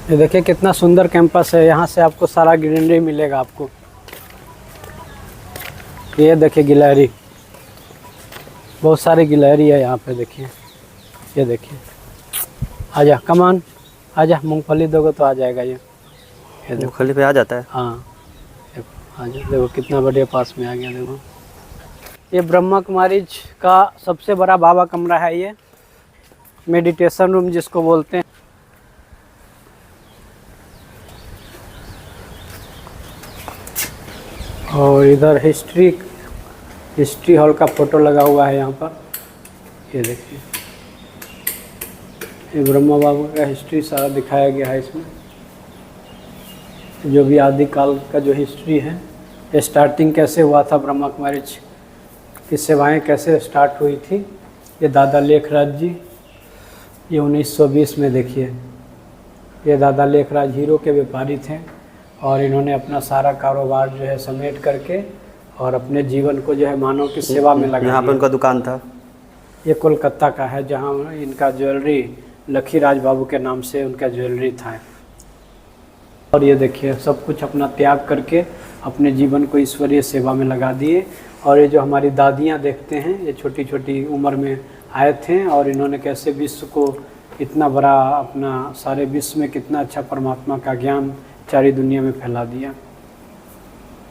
ये देखिए कितना सुंदर कैंपस है। यहाँ से आपको सारा ग्रीनरी मिलेगा आपको। ये देखिए गिलहरी, बहुत सारी गिलहरी है यहाँ पे। देखिए ये देखिए, आजा कमान, आजा। मूंगफली दोगे तो आ जाएगा ये देखो, मूंगफली पे आ जाता है। हाँ देखो आजा। देखो कितना बढ़िया पास में आ गया। देखो ये ब्रह्मा कुमारी का सबसे बड़ा बाबा कमरा है, ये मेडिटेशन रूम जिसको बोलते हैं। और इधर हिस्ट्री हॉल का फोटो लगा हुआ है यहाँ पर। ये देखिए, ये ब्रह्मा बाबा का हिस्ट्री सारा दिखाया गया है इसमें, जो भी आदिकाल का जो हिस्ट्री है, स्टार्टिंग कैसे हुआ था ब्रह्मा कुमारी की सेवाएं कैसे स्टार्ट हुई थी। ये दादा लेखराज जी, ये 1920 में देखिए, ये दादा लेखराज हीरो के व्यापारी थे और इन्होंने अपना सारा कारोबार जो है समेट करके और अपने जीवन को जो है मानव की सेवा में लगा। यहाँ पर उनका दुकान था। ये कोलकाता का है, जहाँ इनका ज्वेलरी लखीराज बाबू के नाम से उनका ज्वेलरी था। और ये देखिए सब कुछ अपना त्याग करके अपने जीवन को ईश्वरीय सेवा में लगा दिए। और ये जो हमारी दादियाँ देखते हैं, ये छोटी छोटी उम्र में आए थे और इन्होंने कैसे विश्व को इतना बड़ा, अपना सारे विश्व में कितना अच्छा परमात्मा का ज्ञान सारी दुनिया में फैला दिया।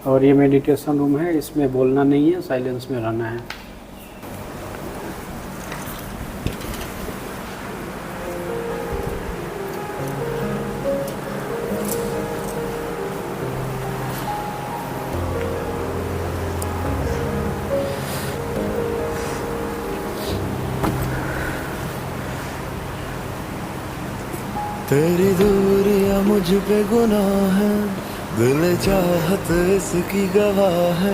और ये मेडिटेशन रूम है, इसमें बोलना नहीं है, साइलेंस में रहना है। तेरी दूरियां मुझ पे गुनाह है, दिल चाहत इसकी गवाह है।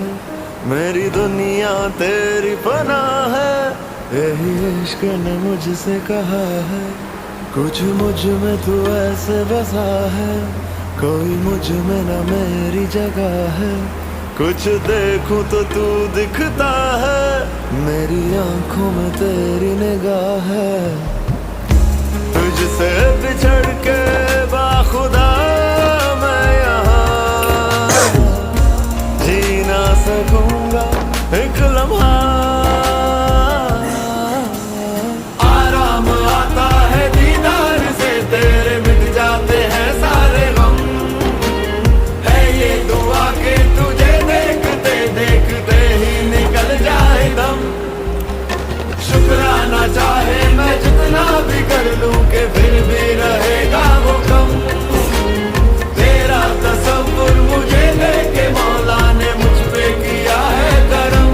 मेरी दुनिया तेरी पनाह है, यही इश्क ने मुझसे कहा है। कुछ मुझ में तू ऐसे बसा है, कोई मुझ में न मेरी जगह है। कुछ देखूं तो तू दिखता है, मेरी आंखों में तेरी निगाह है। तुझसे बिछड़ के बाखुदा मैं यहाँ जी ना सकूंगा एक लम्हा। आराम आता है दीदार से, तेरे मिट जाते हैं सारे गम। है ये दुआ के तुझे देखते देखते ही निकल जाए दम। शुक्राना चाहे मैं जितना भी कर लूं के फिर भी रहेगा वो कम। तेरा तसव्वुर मुझे लेके मौला ने मुझ पे किया है करम।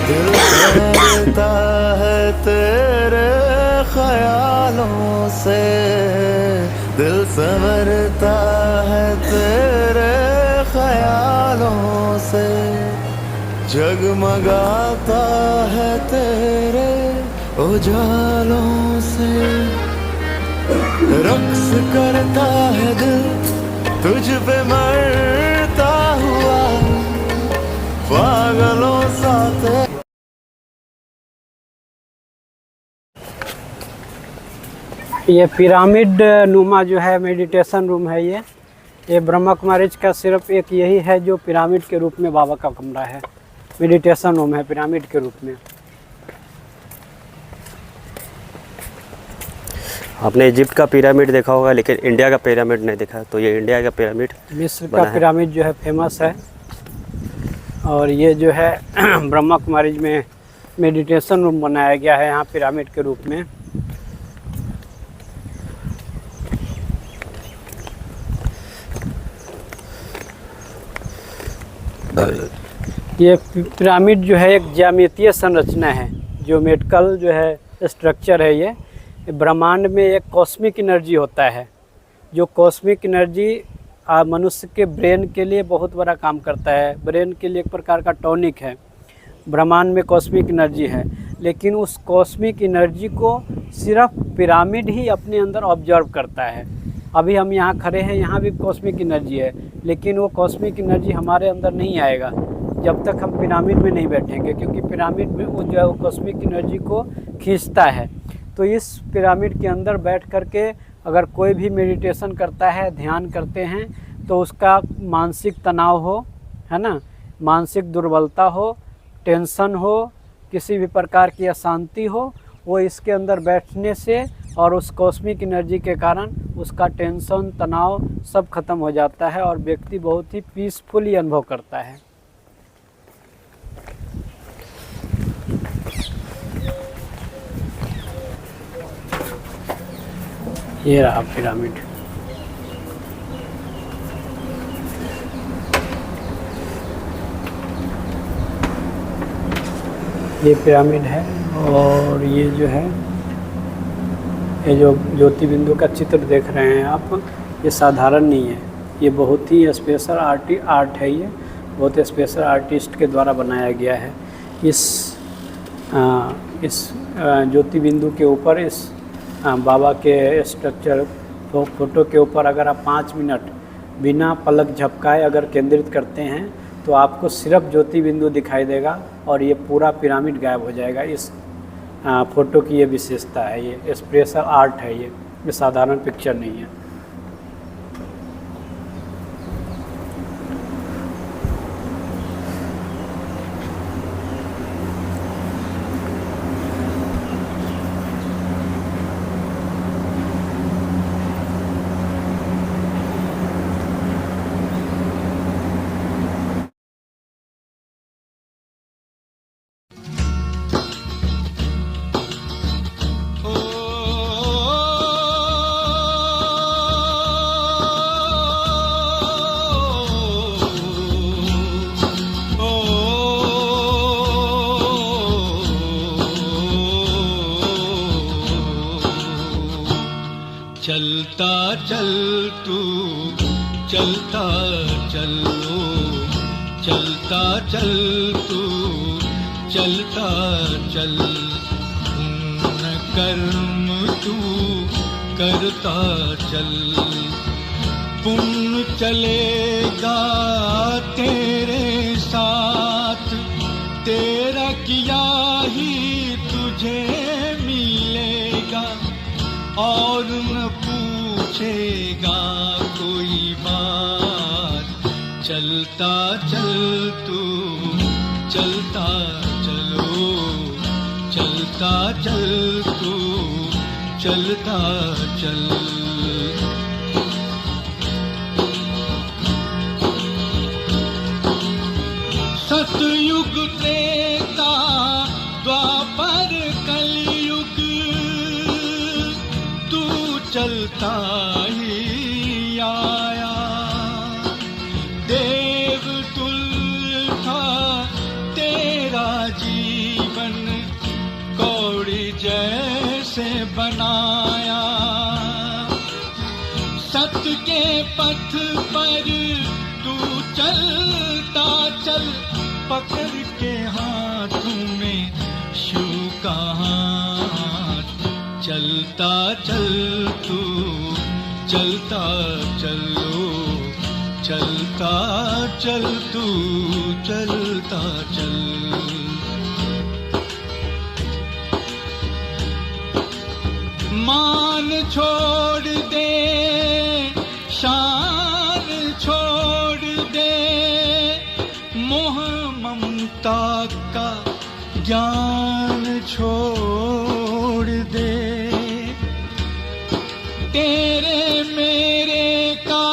दिल कहता है तेरे ख्यालों से, दिल संवरता है तेरे ख्यालों से। जगमगाता है तेरे उजालों से। रक्स करता है दिल तुझ पे मरता हुआ, पागलों सा। ये पिरामिड नुमा जो है मेडिटेशन रूम है। ये ब्रह्मा कुमारी का सिर्फ एक यही है जो पिरामिड के रूप में बाबा का कमरा है, मेडिटेशन रूम है पिरामिड के रूप में। आपने इजिप्ट का पिरामिड देखा होगा, लेकिन इंडिया का पिरामिड नहीं देखा। तो ये इंडिया का पिरामिड, मिस्र का पिरामिड जो है फेमस है। और ये जो है ब्रह्मा कुमारी में मेडिटेशन रूम बनाया गया है यहाँ पिरामिड के रूप में। ये पिरामिड जो है एक ज्यामितीय संरचना है, ज्योमेट्रिकल जो है स्ट्रक्चर है। ये ब्रह्मांड में एक कॉस्मिक एनर्जी होता है, जो कॉस्मिक एनर्जी मनुष्य के ब्रेन के लिए बहुत बड़ा काम करता है। ब्रेन के लिए एक प्रकार का टॉनिक है। ब्रह्मांड में कॉस्मिक एनर्जी है, लेकिन उस कॉस्मिक एनर्जी को सिर्फ पिरामिड ही अपने अंदर ऑब्जर्व करता है। अभी हम यहाँ खड़े हैं, यहाँ भी कॉस्मिक एनर्जी है, लेकिन वो कॉस्मिक एनर्जी हमारे अंदर नहीं आएगा जब तक हम पिरामिड में नहीं बैठेंगे, क्योंकि पिरामिड में वो जो है वो कॉस्मिक एनर्जी को खींचता है। तो इस पिरामिड के अंदर बैठ करके अगर कोई भी मेडिटेशन करता है, ध्यान करते हैं, तो उसका मानसिक तनाव हो, है ना, मानसिक दुर्बलता हो, टेंशन हो, किसी भी प्रकार की अशांति हो, वो इसके अंदर बैठने से और उस कॉस्मिक एनर्जी के कारण उसका टेंशन, तनाव सब खत्म हो जाता है और व्यक्ति बहुत ही पीसफुली अनुभव करता है। ये रहा पिरामिड। ये पिरामिड है और ये जो है, ये जो ज्योति बिंदु का चित्र देख रहे हैं आप, ये साधारण नहीं है, ये बहुत ही स्पेशल आर्ट है। ये बहुत स्पेशल आर्टिस्ट के द्वारा बनाया गया है। इस ज्योति बिंदु के ऊपर, इस बाबा के स्ट्रक्चर फोटो के ऊपर अगर आप 5 मिनट बिना पलक झपकाए अगर केंद्रित करते हैं तो आपको सिर्फ ज्योति बिंदु दिखाई देगा और ये पूरा पिरामिड गायब हो जाएगा। इस फ़ोटो की ये विशेषता है, ये स्पेशल आर्ट है, ये साधारण पिक्चर नहीं है। चलता चल तू चलता चलो, चलता चल तू चलता चल, पुण्य कर्म तू करता चल, पुण्य चलेगा तेरे साथ, तेरा किया ही तुझे मिलेगा और न पूछेगा कोई बात। चलता चल तू चलता चलो, चलता चल तू चलता चल। सतयुग त्रेता द्वापर कलयुग तू चलता ही आया, देव तुल्य था तेरा जीवन, कौड़ी जैसे बनाया, सत्य के पथ पर तू चलता चल, पकड़ के हाथों में शिव का हाथ। चलता चल तू चलता चलो, चलता चल तू चलता चल। मान छोड़ दे, शान छोड़ दे, मोह ममता का ज्ञान छोड़ दे, तेरे मेरे का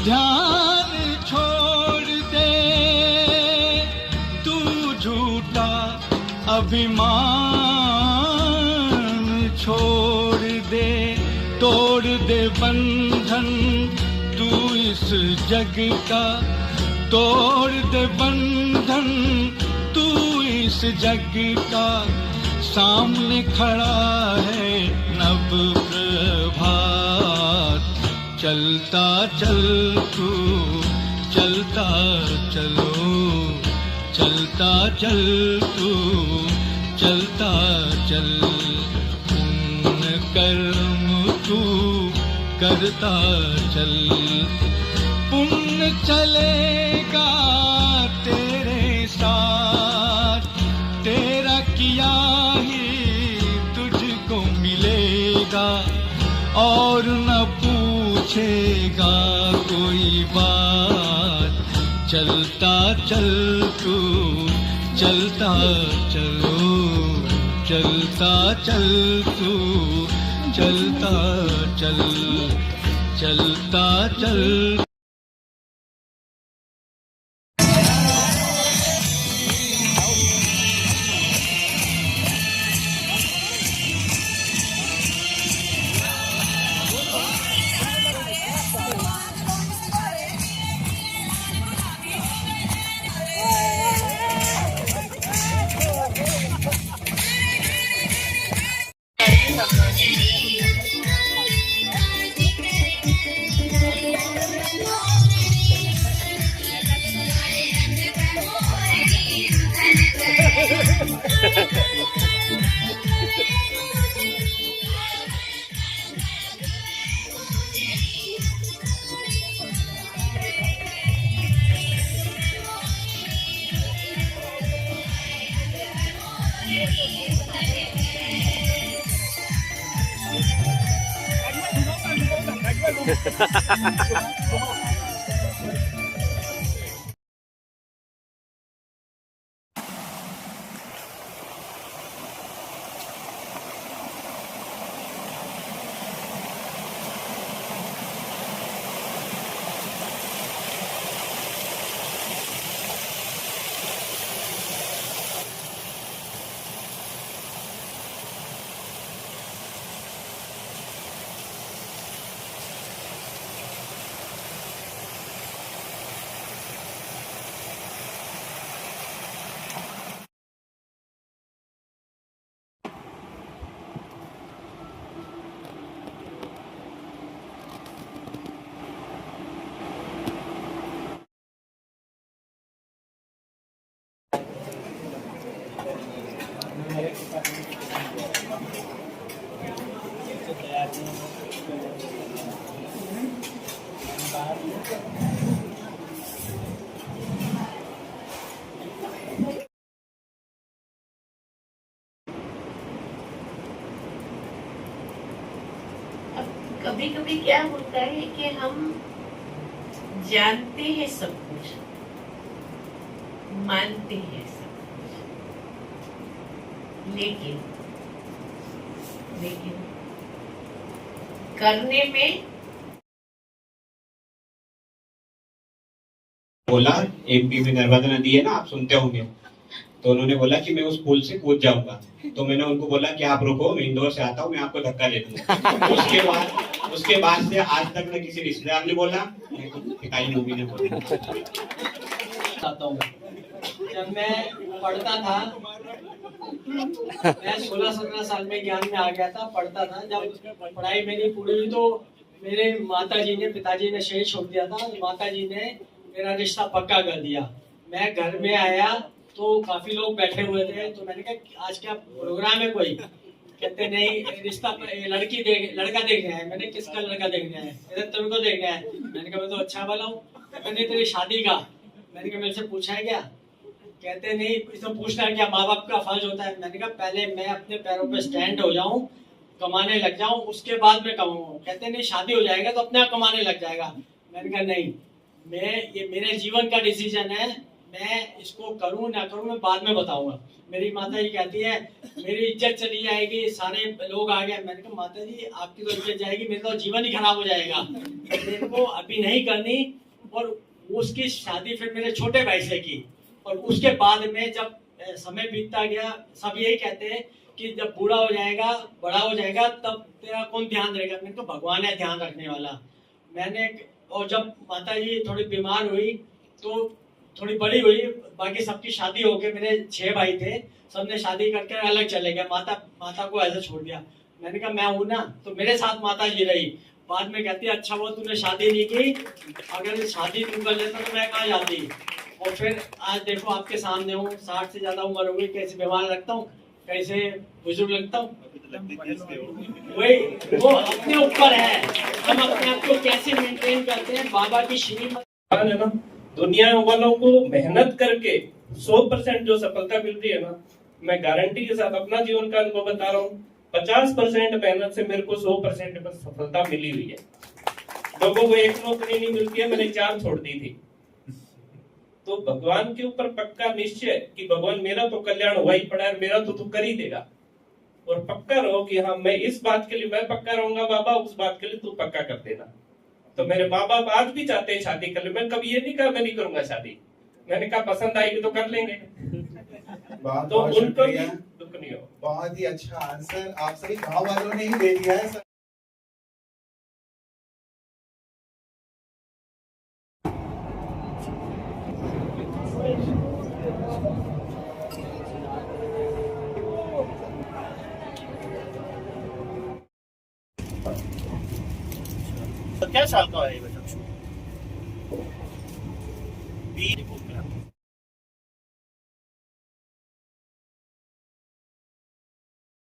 ध्यान छोड़ दे, तू झूठा अभिमान छोड़ दे, तोड़ दे बंधन तू इस जग का, तोड़ दे बंधन तू इस जग का, सामने खड़ा है नव प्रभात। चलता चल तू चलता चलो, चलता चल तू चलता चल, पुण्य कर्म तू करता चल, पुण्य चलेगा तेरे साथ, तेरा किया ही तुझको मिलेगा, और न पूछेगा कोई बात। चलता चल तू, चलता चलो, चलता चल तू, चलता चल, चलता चल। कभी कभी क्या होता है कि हम जानते हैं सब कुछ, मानते हैं सब कुछ, लेकिन करने में बोला एमपी में नर्मदा नदी है ना, आप सुनते होंगे, तो उन्होंने बोला कि मैं उस पुल से कूद जाऊंगा। तो मैंने उनको बोला कि आप रुको, मैं इंदौर से आता हूँ, मैं आपको धक्का दे दूंगा। उसके बाद से आज तक न किसी रिश्तेदार ने बोला, न पिताई मम्मी ने बोला। जब मैं पढ़ता था, मैं 16-17 साल में ज्ञान में आ गया था, पढ़ता था। जब पढ़ाई मेरी पूरी हुई तो मेरे माताजी ने, पिताजी ने शहर छोड़ दिया था, माताजी ने मेरा रिश्ता पक्का कर दिया। मैं घर में आया तो काफी लोग बैठे हुए थे, तो मैंने कहा आज क्या प्रोग्राम है कोई? कहते नहीं, रिश्ता लड़का देखना है। मैंने किसका लड़का देखना है? इधर तुमको देखना है। मैंने कहा मैं तो अच्छा वाला हूँ। कहते तेरी शादी का। मैंने कहा मेरे से पूछा है क्या? कहते नहीं, इसमें पूछना है क्या, माँ बाप का फर्ज होता है। मैंने कहा पहले मैं अपने पैरों पे स्टैंड हो जाऊं, कमाने लग जाऊं, उसके बाद में कमाऊंगा। कहते नहीं, शादी हो जाएगा तो अपने आप कमाने लग जाएगा। मैंने कहा नहीं, ये मेरे जीवन का डिसीजन है, मैं इसको करूं ना करूं मैं बाद में बताऊंगा। मेरी माता जी कहती है मेरी इज्जत चली जाएगी, सारे लोग आ गए। मैंने कहा माता जी आपकी तो इज्जत जाएगी, मेरा तो जीवन ही खराब हो जाएगा, मेरे को अभी नहीं करनी। और उसकी शादी फिर मेरे छोटे भाई से की। और उसके बाद में जब समय बीतता गया, सब यही कहते हैं कि जब बूढ़ा हो जाएगा, बड़ा हो जाएगा, तब तेरा कौन ध्यान रखेगा? मैंने कहा भगवान है ध्यान रखने वाला। और जब माता जी थोड़ी बीमार हुई तो थोड़ी बड़ी हुई, बाकी सबकी शादी हो गई। मेरे 6 भाई थे, सबने शादी करके अलग चले गए, माता को ऐसे छोड़ दिया। मैंने कहा मैं हूं ना, तो मेरे साथ माता जी रही। बाद में कहती अच्छा वो तूने शादी नहीं की, अगर शादी तू कर लेता तो मैं कहाँ जाती। और फिर आज देखो आपके सामने हूँ, 60 से ज्यादा उम्र हो गई, कैसे बीमार रखता हूँ। कैसे बुजुर्ग लगता हूँ? वही वो अपने ऊपर है, हम अपने आप को कैसे मेंटेन करते हैं। बाबा की श्रीमत है ना, दुनिया वालों को मेहनत करके 100% जो सफलता मिल रही है ना, मैं गारंटी के साथ अपना जीवन का अनुभव बता रहा हूँ, 50% मेहनत से मेरे को 100% बस सफलता मिली हुई है। लोगों को एक नौकरी नहीं मिलती है, मैंने 4 छोड़ दी थी। तो भगवान के ऊपर पक्का निश्चय कि भगवान मेरा तो कल्याण हुआ ही पड़ा है, मेरा तो तू कर ही देगा। और पक्का रहो कि हाँ, मैं इस बात के लिए मैं पक्का रहूंगा बाबा, उस बात के लिए तू पक्का कर देना। तो मेरे माँ बाप आज भी चाहते हैं शादी कर ले। मैं कभी ये नहीं कहा मैं नहीं करूंगा शादी, मैंने कहा पसंद आएगी तो कर लेंगे। तो उनको भी दुख नहीं हो। बहुत ही अच्छा आंसर आप सभी गांव वालों ने ही दे दिया है सर। क्या साल का है ये बच्चा?